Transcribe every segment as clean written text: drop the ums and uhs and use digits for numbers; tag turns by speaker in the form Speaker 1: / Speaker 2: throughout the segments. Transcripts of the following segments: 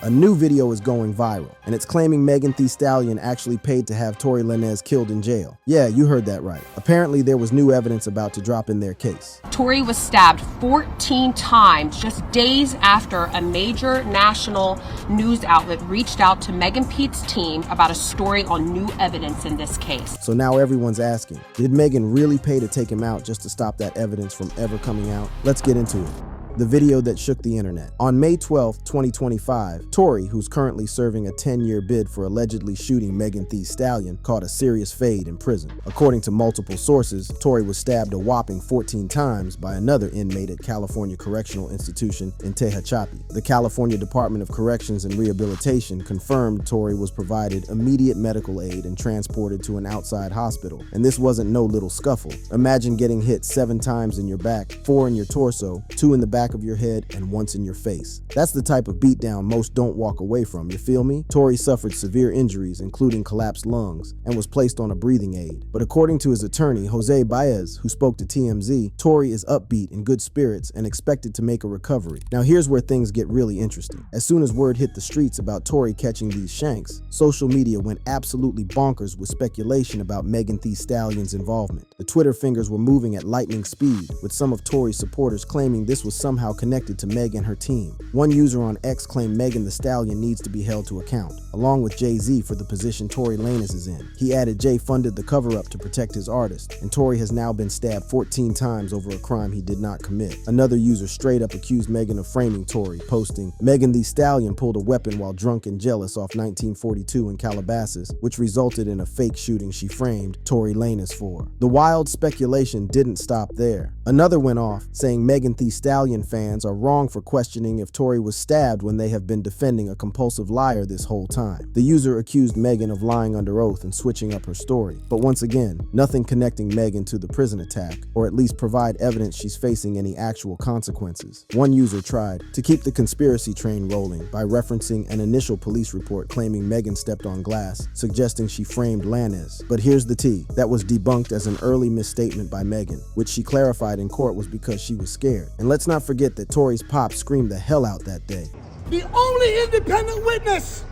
Speaker 1: A new video is going viral, and it's claiming Megan Thee Stallion actually paid to have Tory Lanez killed in jail. Yeah, you heard that right. Apparently, there was new evidence about to drop in their case.
Speaker 2: Tory was stabbed 14 times just days after a major national news outlet reached out to Megan Pete's team about a story on new evidence in this case.
Speaker 1: So now everyone's asking, did Megan really pay to take him out just to stop that evidence from ever coming out? Let's get into it. The video that shook the internet. On May 12, 2025, Tory, who's currently serving a 10-year bid for allegedly shooting Megan Thee Stallion, caught a serious fade in prison. According to multiple sources, Tory was stabbed a whopping 14 times by another inmate at California Correctional Institution in Tehachapi. The California Department of Corrections and Rehabilitation confirmed Tory was provided immediate medical aid and transported to an outside hospital. And this wasn't no little scuffle. Imagine getting hit 7 times in your back, 4 in your torso, 2 in the back of your head, and once in your face. That's the type of beatdown most don't walk away from, you feel me? Tory suffered severe injuries, including collapsed lungs, and was placed on a breathing aid. But according to his attorney, Jose Baez, who spoke to TMZ, Tory is upbeat, in good spirits, and expected to make a recovery. Now here's where things get really interesting. As soon as word hit the streets about Tory catching these shanks, social media went absolutely bonkers with speculation about Megan Thee Stallion's involvement. The Twitter fingers were moving at lightning speed, with some of Tory's supporters claiming this was somehow connected to Meg and her team. One user on X claimed Megan Thee Stallion needs to be held to account, along with Jay-Z for the position Tory Lanez is in. He added Jay funded the cover-up to protect his artist, and Tory has now been stabbed 14 times over a crime he did not commit. Another user straight up accused Megan of framing Tory, posting, Megan Thee Stallion pulled a weapon while drunk and jealous off 1942 in Calabasas, which resulted in a fake shooting she framed Tory Lanez for. The wild speculation didn't stop there. Another went off, saying Megan Thee Stallion fans are wrong for questioning if Tory was stabbed when they have been defending a compulsive liar this whole time. The user accused Megan of lying under oath and switching up her story. But once again, nothing connecting Megan to the prison attack, or at least provide evidence she's facing any actual consequences. One user tried to keep the conspiracy train rolling by referencing an initial police report claiming Megan stepped on glass, suggesting she framed Lanez. But here's the tea. That was debunked as an early misstatement by Megan, which she clarified in court was because she was scared. And let's not forget that Tory's pop screamed the hell out that day.
Speaker 3: The only independent witness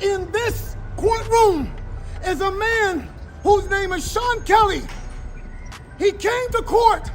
Speaker 3: in this courtroom is a man whose name is Sean Kelly. He came to court,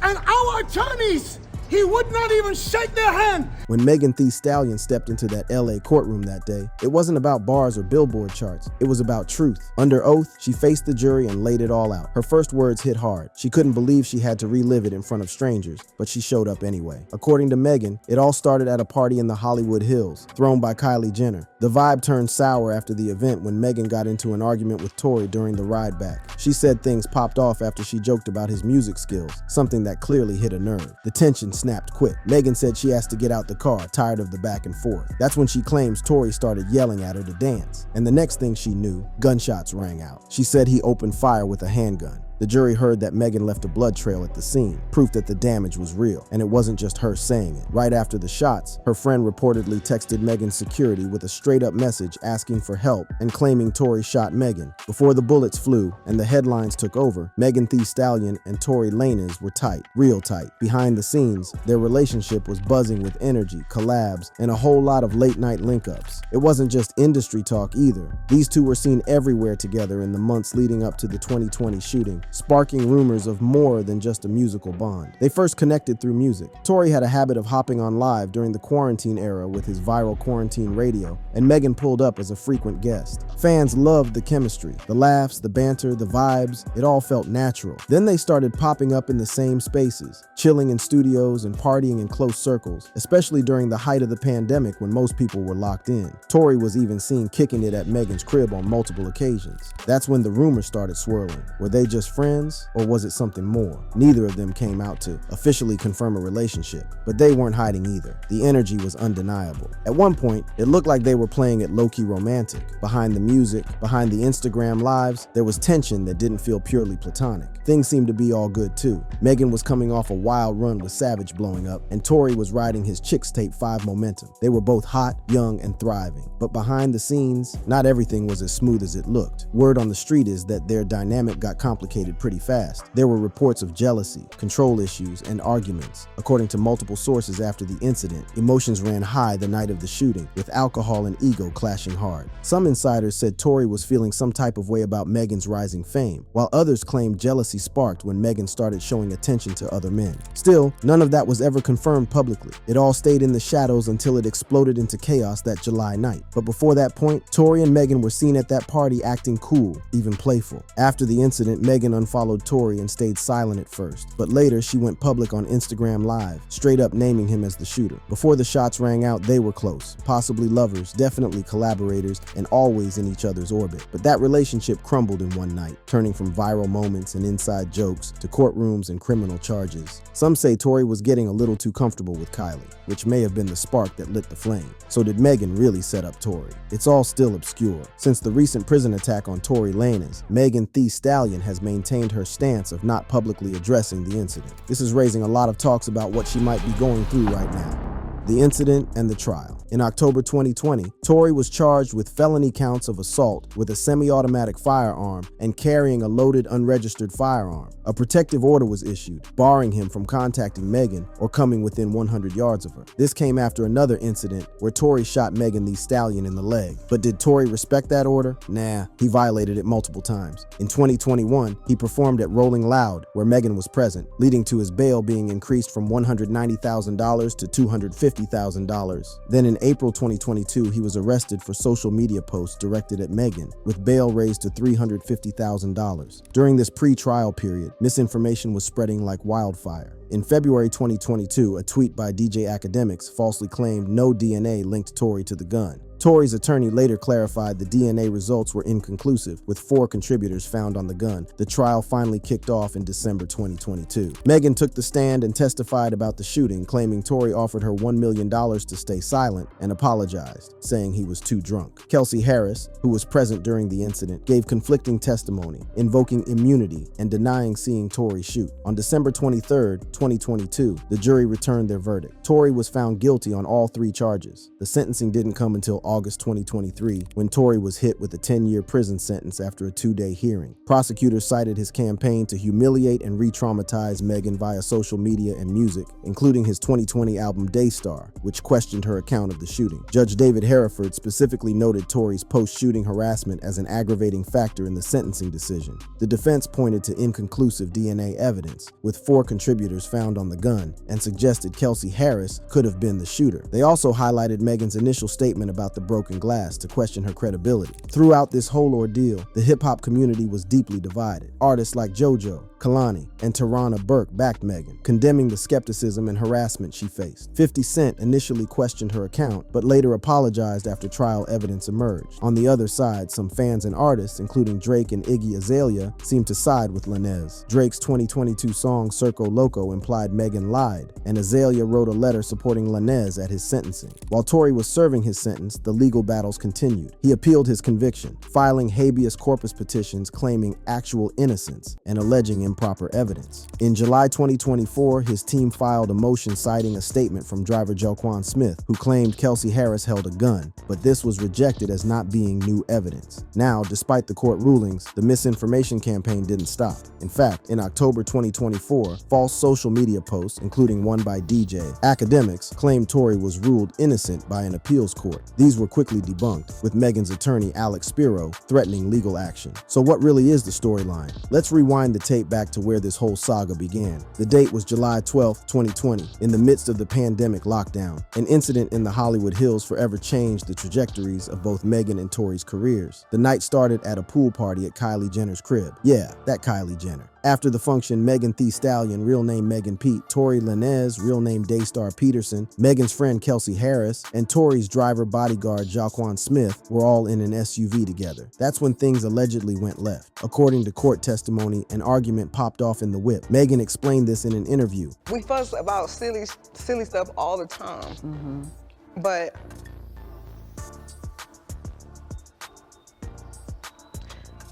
Speaker 3: and our attorneys, he would not even shake their hand.
Speaker 1: When Megan Thee Stallion stepped into that LA courtroom that day, it wasn't about bars or billboard charts. It was about truth. Under oath, she faced the jury and laid it all out. Her first words hit hard. She couldn't believe she had to relive it in front of strangers, but she showed up anyway. According to Megan, it all started at a party in the Hollywood Hills, thrown by Kylie Jenner. The vibe turned sour after the event when Megan got into an argument with Tory during the ride back. She said things popped off after she joked about his music skills, something that clearly hit a nerve. The tension snapped quick. Megan said she asked to get out the car, tired of the back and forth. That's when she claims Tory started yelling at her to dance. And the next thing she knew, gunshots rang out. She said he opened fire with a handgun. The jury heard that Megan left a blood trail at the scene, proof that the damage was real, and it wasn't just her saying it. Right after the shots, her friend reportedly texted Megan's security with a straight-up message asking for help and claiming Tory shot Megan. Before the bullets flew and the headlines took over, Megan Thee Stallion and Tory Lanez were tight, real tight. Behind the scenes, their relationship was buzzing with energy, collabs, and a whole lot of late-night link-ups. It wasn't just industry talk either. These two were seen everywhere together in the months leading up to the 2020 shooting, sparking rumors of more than just a musical bond. They first connected through music. Tory had a habit of hopping on live during the quarantine era with his viral quarantine radio, and Megan pulled up as a frequent guest. Fans loved the chemistry, the laughs, the banter, the vibes. It all felt natural. Then they started popping up in the same spaces, chilling in studios and partying in close circles, especially during the height of the pandemic when most people were locked in. Tory was even seen kicking it at Megan's crib on multiple occasions. That's when the rumors started swirling. Were they just friends, or was it something more? Neither of them came out to officially confirm a relationship, but they weren't hiding either. The energy was undeniable. At one point, it looked like they were playing it low-key romantic. Behind the music, behind the Instagram lives, there was tension that didn't feel purely platonic. Things seemed to be all good too. Megan was coming off a wild run with Savage blowing up, and Tory was riding his Chicks Tape 5 momentum. They were both hot, young, and thriving. But behind the scenes, not everything was as smooth as it looked. Word on the street is that their dynamic got complicated escalated pretty fast. There were reports of jealousy, control issues, and arguments. According to multiple sources after the incident, emotions ran high the night of the shooting, with alcohol and ego clashing hard. Some insiders said Tory was feeling some type of way about Megan's rising fame, while others claimed jealousy sparked when Megan started showing attention to other men. Still, none of that was ever confirmed publicly. It all stayed in the shadows until it exploded into chaos that July night. But before that point, Tory and Megan were seen at that party acting cool, even playful. After the incident, Megan unfollowed Tory and stayed silent at first, but later she went public on Instagram Live, straight up naming him as the shooter. Before the shots rang out, they were close, possibly lovers, definitely collaborators, and always in each other's orbit. But that relationship crumbled in one night, turning from viral moments and inside jokes to courtrooms and criminal charges. Some say Tory was getting a little too comfortable with Kylie, which may have been the spark that lit the flame. So did Megan really set up Tory? It's all still obscure. Since the recent prison attack on Tory Lanez, Megan Thee Stallion has maintained her stance of not publicly addressing the incident. This is raising a lot of talks about what she might be going through right now. The incident and the trial. In October 2020, Tory was charged with felony counts of assault with a semi-automatic firearm and carrying a loaded unregistered firearm. A protective order was issued, barring him from contacting Megan or coming within 100 yards of her. This came after another incident where Tory shot Megan Thee Stallion in the leg. But did Tory respect that order? Nah, he violated it multiple times. In 2021, he performed at Rolling Loud, where Megan was present, leading to his bail being increased from $190,000 to $250,000. Then in April 2022, he was arrested for social media posts directed at Megan, with bail raised to $350,000. During this pre-trial period, misinformation was spreading like wildfire. In February 2022, a tweet by DJ Academics falsely claimed no DNA linked Tory to the gun. Tory's attorney later clarified the DNA results were inconclusive, with 4 contributors found on the gun. The trial finally kicked off in December 2022. Megan took the stand and testified about the shooting, claiming Tory offered her $1 million to stay silent and apologized, saying he was too drunk. Kelsey Harris, who was present during the incident, gave conflicting testimony, invoking immunity and denying seeing Tory shoot. On December 23, 2022, the jury returned their verdict. Tory was found guilty on all 3 charges. The sentencing didn't come until August 2023, when Tory was hit with a 10-year prison sentence after a 2-day hearing. Prosecutors cited his campaign to humiliate and re-traumatize Megan via social media and music, including his 2020 album Daystar, which questioned her account of the shooting. Judge David Hereford specifically noted Tory's post-shooting harassment as an aggravating factor in the sentencing decision. The defense pointed to inconclusive DNA evidence, with 4 contributors found on the gun, and suggested Kelsey Harris could have been the shooter. They also highlighted Megan's initial statement about the broken glass to question her credibility. Throughout this whole ordeal, the hip-hop community was deeply divided. Artists like JoJo, Kalani, and Tarana Burke backed Megan, condemning the skepticism and harassment she faced. 50 Cent initially questioned her account, but later apologized after trial evidence emerged. On the other side, some fans and artists, including Drake and Iggy Azalea, seemed to side with Lanez. Drake's 2022 song Circo Loco implied Megan lied, and Azalea wrote a letter supporting Lanez at his sentencing. While Tory was serving his sentence, the legal battles continued. He appealed his conviction, filing habeas corpus petitions claiming actual innocence and alleging improper evidence. In July 2024, his team filed a motion citing a statement from driver Joquan Smith, who claimed Kelsey Harris held a gun, but this was rejected as not being new evidence. Now, despite the court rulings, the misinformation campaign didn't stop. In fact, in October 2024, false social media posts, including one by DJ Academics, claimed Tory was ruled innocent by an appeals court. These were quickly debunked, with Megan's attorney Alex Spiro threatening legal action. So what really is the storyline? Let's rewind the tape back to where this whole saga began. The date was July 12, 2020, in the midst of the pandemic lockdown. An incident in the Hollywood Hills forever changed the trajectories of both Megan and Tory's careers. The night started at a pool party at Kylie Jenner's crib. Yeah, that Kylie Jenner. After the function, Megan Thee Stallion, real name Megan Pete, Tory Lanez, real name Daystar Peterson, Megan's friend Kelsey Harris, and Tory's driver bodyguard Joquan Smith were all in an SUV together. That's when things allegedly went left. According to court testimony, an argument popped off in the whip. Megan explained this in an interview.
Speaker 4: We fuss about silly stuff all the time, but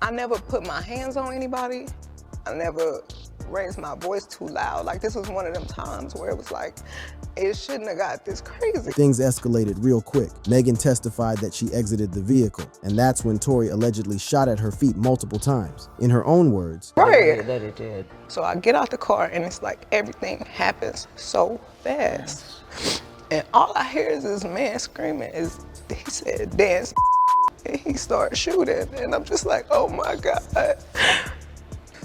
Speaker 4: I never put my hands on anybody. I never raised my voice too loud. Like, this was one of them times where it was like, it shouldn't have got this crazy.
Speaker 1: Things escalated real quick. Megan testified that she exited the vehicle, and that's when Tory allegedly shot at her feet multiple times. In her own words,
Speaker 4: Right.
Speaker 5: That it did.
Speaker 4: So I get out the car and it's like everything happens so fast. And all I hear is this man screaming, he said, dance, and he started shooting. And I'm just like, oh my God.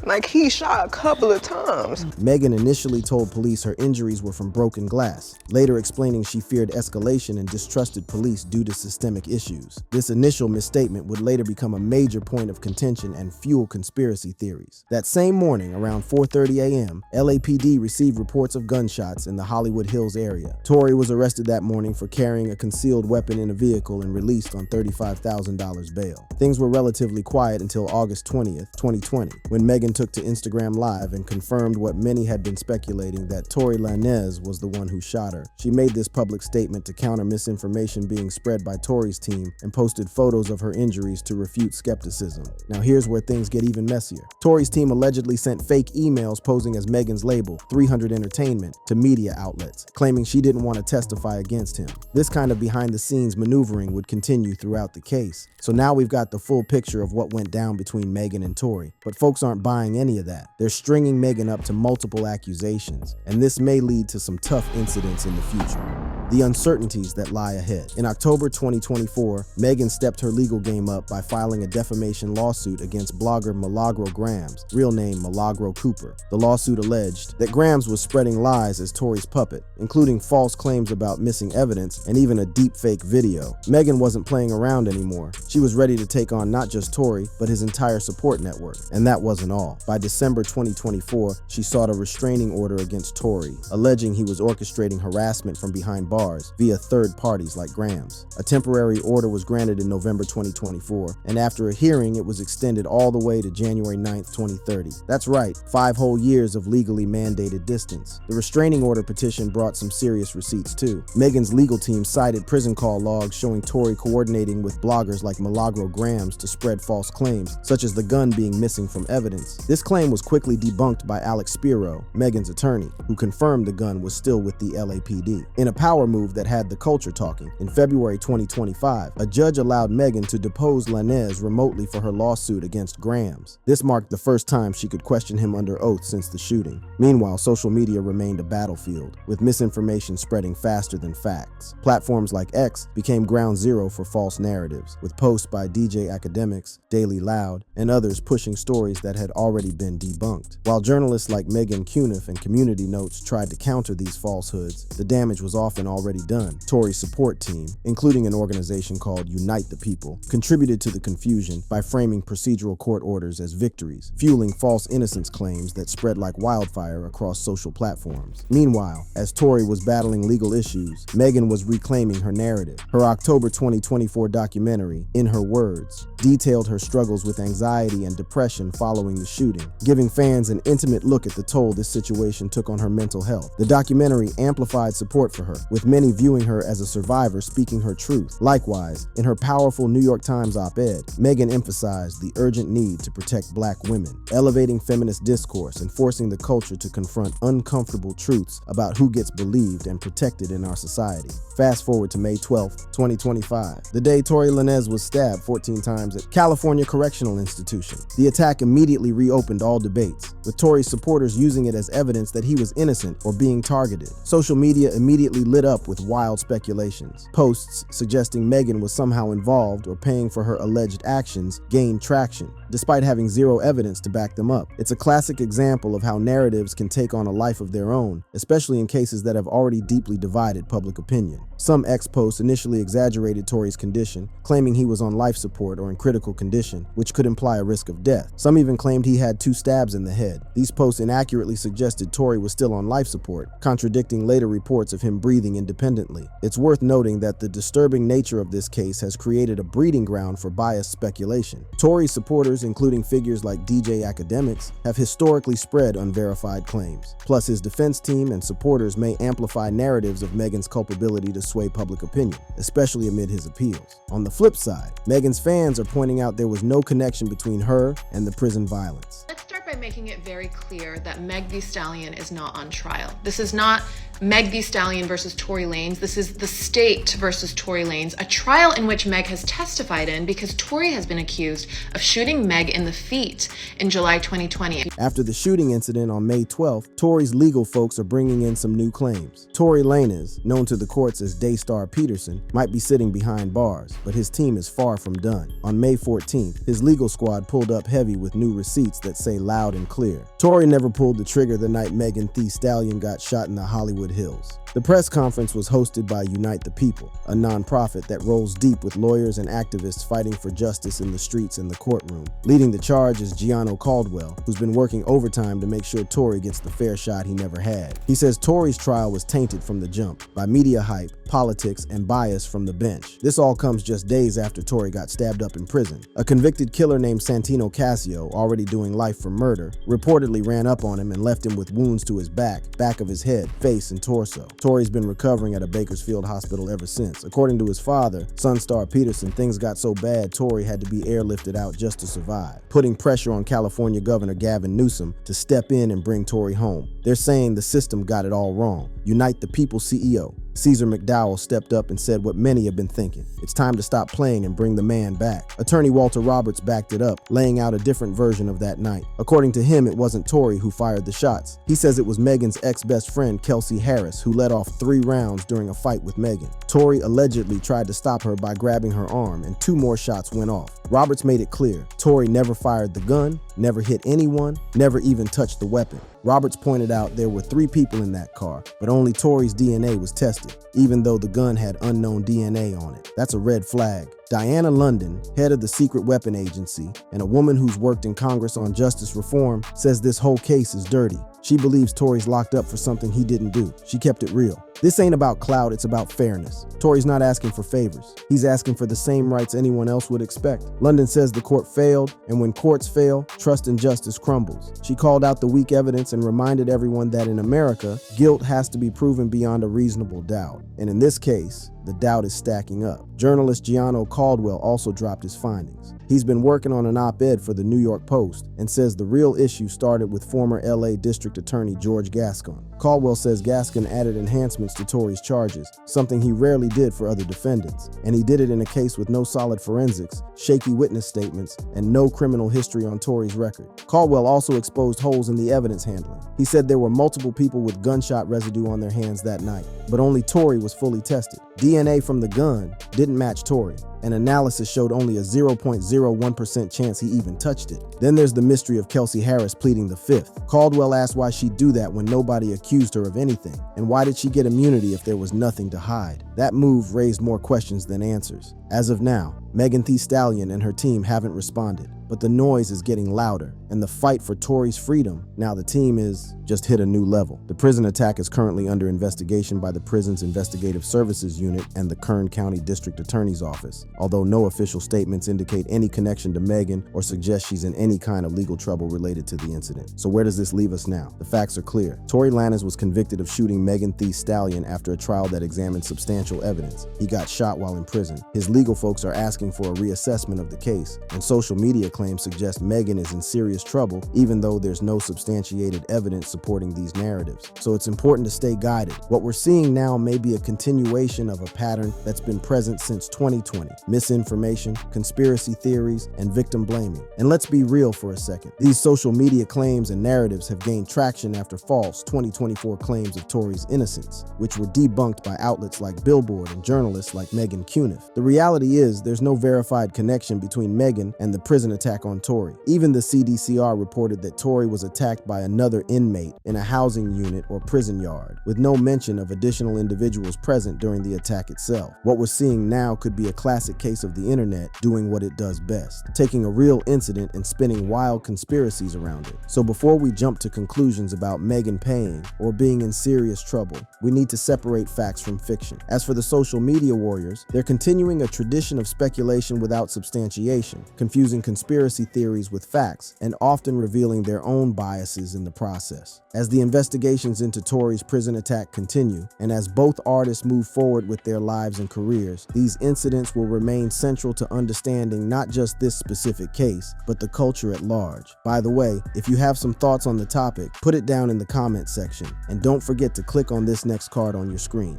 Speaker 4: Like he shot a couple of times.
Speaker 1: Megan initially told police her injuries were from broken glass, later explaining she feared escalation and distrusted police due to systemic issues. This initial misstatement would later become a major point of contention and fuel conspiracy theories. That same morning, around 4:30 a.m., LAPD received reports of gunshots in the Hollywood Hills area. Tory was arrested that morning for carrying a concealed weapon in a vehicle and released on $35,000 bail. Things were relatively quiet until August 20th, 2020, when Megan took to Instagram Live and confirmed what many had been speculating, that Tory Lanez was the one who shot her. She made this public statement to counter misinformation being spread by Tory's team and posted photos of her injuries to refute skepticism. Now here's where things get even messier. Tory's team allegedly sent fake emails posing as Megan's label, 300 Entertainment, to media outlets, claiming she didn't want to testify against him. This kind of behind-the-scenes maneuvering would continue throughout the case. So now we've got the full picture of what went down between Megan and Tory. But folks aren't buying any of that. They're stringing Megan up to multiple accusations, and this may lead to some tough incidents in the future. The uncertainties that lie ahead. In October 2024, Megan stepped her legal game up by filing a defamation lawsuit against blogger Milagro Grams, real name Milagro Cooper. The lawsuit alleged that Grams was spreading lies as Tory's puppet, including false claims about missing evidence and even a deepfake video. Megan wasn't playing around anymore. She was ready to take on not just Tory, but his entire support network. And that wasn't all. By December 2024, she sought a restraining order against Tory, alleging he was orchestrating harassment from behind bars via third parties like Grams. A temporary order was granted in November 2024, and after a hearing, it was extended all the way to January 9th, 2030. That's right, 5 whole years of legally mandated distance. The restraining order petition brought some serious receipts too. Megan's legal team cited prison call logs showing Tory coordinating with bloggers like Milagro Grams to spread false claims, such as the gun being missing from evidence. This claim was quickly debunked by Alex Spiro, Megan's attorney, who confirmed the gun was still with the LAPD. In a power move that had the culture talking, in February 2025, a judge allowed Megan to depose Lanez remotely for her lawsuit against Grams. This marked the first time she could question him under oath since the shooting. Meanwhile, social media remained a battlefield, with misinformation spreading faster than facts. Platforms like X became ground zero for false narratives, with posts by DJ Academics, Daily Loud, and others pushing stories that had already been debunked. While journalists like Megan Cuniff and Community Notes tried to counter these falsehoods, the damage was often already done. Tory's support team, including an organization called Unite the People, contributed to the confusion by framing procedural court orders as victories, fueling false innocence claims that spread like wildfire across social platforms. Meanwhile, as Tory was battling legal issues, Megan was reclaiming her narrative. Her October 2024 documentary, In Her Words, detailed her struggles with anxiety and depression following the shooting, giving fans an intimate look at the toll this situation took on her mental health. The documentary amplified support for her, with many viewing her as a survivor speaking her truth. Likewise, in her powerful New York Times op-ed, Megan emphasized the urgent need to protect Black women, elevating feminist discourse and forcing the culture to confront uncomfortable truths about who gets believed and protected in our society. Fast forward to May 12th, 2025, the day Tory Lanez was stabbed 14 times at California Correctional Institution. The attack immediately reopened all debates, with Tory's supporters using it as evidence that he was innocent or being targeted. Social media immediately lit up with wild speculations. Posts suggesting Megan was somehow involved or paying for her alleged actions gained traction, despite having zero evidence to back them up. It's a classic example of how narratives can take on a life of their own, especially in cases that have already deeply divided public opinion. Some ex-posts initially exaggerated Tory's condition, claiming he was on life support or in critical condition, which could imply a risk of death. Some even claimed he had 2 stabs in the head. These posts inaccurately suggested Tory was still on life support, contradicting later reports of him breathing independently. It's worth noting that the disturbing nature of this case has created a breeding ground for biased speculation. Tory's supporters, including figures like DJ Academics, have historically spread unverified claims. Plus, his defense team and supporters may amplify narratives of Megan's culpability to sway public opinion, especially amid his appeals. On the flip side, Megan's fans are pointing out there was no connection between her and the prison violence.
Speaker 6: Let's start
Speaker 5: by making it very clear that Meg Thee Stallion is not on trial. This is not Meg Thee Stallion versus Tory Lanez. This is the state versus Tory Lanez, a trial in which Meg has testified in because Tory has been accused of shooting Meg in the feet in July 2020.
Speaker 1: After the shooting incident on May 12th, Tory's legal folks are bringing in some new claims. Tory Lanez, known to the courts as Daystar Peterson, might be sitting behind bars, but his team is far from done. On May 14th, his legal squad pulled up heavy with new receipts that say loud and clear. Tory never pulled the trigger the night Megan Thee Stallion got shot in the Hollywood Hills. The press conference was hosted by Unite the People, a nonprofit that rolls deep with lawyers and activists fighting for justice in the streets and the courtroom. Leading the charge is Gianno Caldwell, who's been working overtime to make sure Tory gets the fair shot he never had. He says Tory's trial was tainted from the jump by media hype, politics, and bias from the bench. This all comes just days after Tory got stabbed up in prison. A convicted killer named Santino Casio, already doing life for murder, reportedly ran up on him and left him with wounds to his back of his head, face, and torso. Tory's been recovering at a Bakersfield hospital ever since. According to his father, Sunstar Peterson, things got so bad Tory had to be airlifted out just to survive, putting pressure on California Governor Gavin Newsom to step in and bring Tory home. They're saying the system got it all wrong. Unite the People CEO Caesar McDowell stepped up and said what many have been thinking. It's time to stop playing and bring the man back. Attorney Walter Roberts backed it up, laying out a different version of that night. According to him, it wasn't Tory who fired the shots. He says it was Megan's ex-best friend, Kelsey Harris, who let off 3 rounds during a fight with Megan. Tory allegedly tried to stop her by grabbing her arm, and 2 more shots went off. Roberts made it clear, Tory never fired the gun, never hit anyone, never even touched the weapon. Roberts pointed out there were 3 people in that car, but only Tory's DNA was tested, even though the gun had unknown DNA on it. That's a red flag. Diana London, head of the Secret Weapon Agency, and a woman who's worked in Congress on justice reform, says this whole case is dirty. She believes Tory's locked up for something he didn't do. She kept it real. This ain't about clout, it's about fairness. Tory's not asking for favors. He's asking for the same rights anyone else would expect. London says the court failed, and when courts fail, trust and justice crumbles. She called out the weak evidence and reminded everyone that in America, guilt has to be proven beyond a reasonable doubt. And in this case, the doubt is stacking up. Journalist Gianno Caldwell also dropped his findings. He's been working on an op-ed for the New York Post and says the real issue started with former LA District Attorney George Gascon. Caldwell says Gascon added enhancements to Tory's charges, something he rarely did for other defendants, and he did it in a case with no solid forensics, shaky witness statements, and no criminal history on Tory's record. Caldwell also exposed holes in the evidence handling. He said there were multiple people with gunshot residue on their hands that night, but only Tory was fully tested. DNA from the gun didn't match Tory, and analysis showed only a 0.01% chance he even touched it. Then there's the mystery of Kelsey Harris pleading the 5th. Caldwell asked why she'd do that when nobody accused her of anything, and why did she get immunity if there was nothing to hide? That move raised more questions than answers. As of now, Megan Thee Stallion and her team haven't responded, but the noise is getting louder, and the fight for Tory's freedom, now the team is, just hit a new level. The prison attack is currently under investigation by the Prison's Investigative Services Unit and the Kern County District Attorney's Office, although no official statements indicate any connection to Megan or suggest she's in any kind of legal trouble related to the incident. So where does this leave us now? The facts are clear. Tory Lanez was convicted of shooting Megan Thee Stallion after a trial that examined substantial evidence. He got shot while in prison. His legal folks are asking for a reassessment of the case, and social media claims suggest Megan is in serious trouble, even though there's no substantiated evidence supporting these narratives. So it's important to stay guided. What we're seeing now may be a continuation of a pattern that's been present since 2020. Misinformation, conspiracy theories, and victim blaming. And let's be real for a second. These social media claims and narratives have gained traction after false 2024 claims of Tory's innocence, which were debunked by outlets like Billboard and journalists like Megan Cuniff. The reality is there's no verified connection between Megan and the prison attack on Tory. Even the CDCR reported that Tory was attacked by another inmate in a housing unit or prison yard, with no mention of additional individuals present during the attack itself. What we're seeing now could be a classic case of the internet doing what it does best, taking a real incident and spinning wild conspiracies around it. So before we jump to conclusions about Megan paying or being in serious trouble, we need to separate facts from fiction. As for the social media warriors, they're continuing a tradition of speculation speculation without substantiation, confusing conspiracy theories with facts, and often revealing their own biases in the process. As the investigations into Tory's prison attack continue, and as both artists move forward with their lives and careers, these incidents will remain central to understanding not just this specific case, but the culture at large. By the way, if you have some thoughts on the topic, put it down in the comments section, and don't forget to click on this next card on your screen.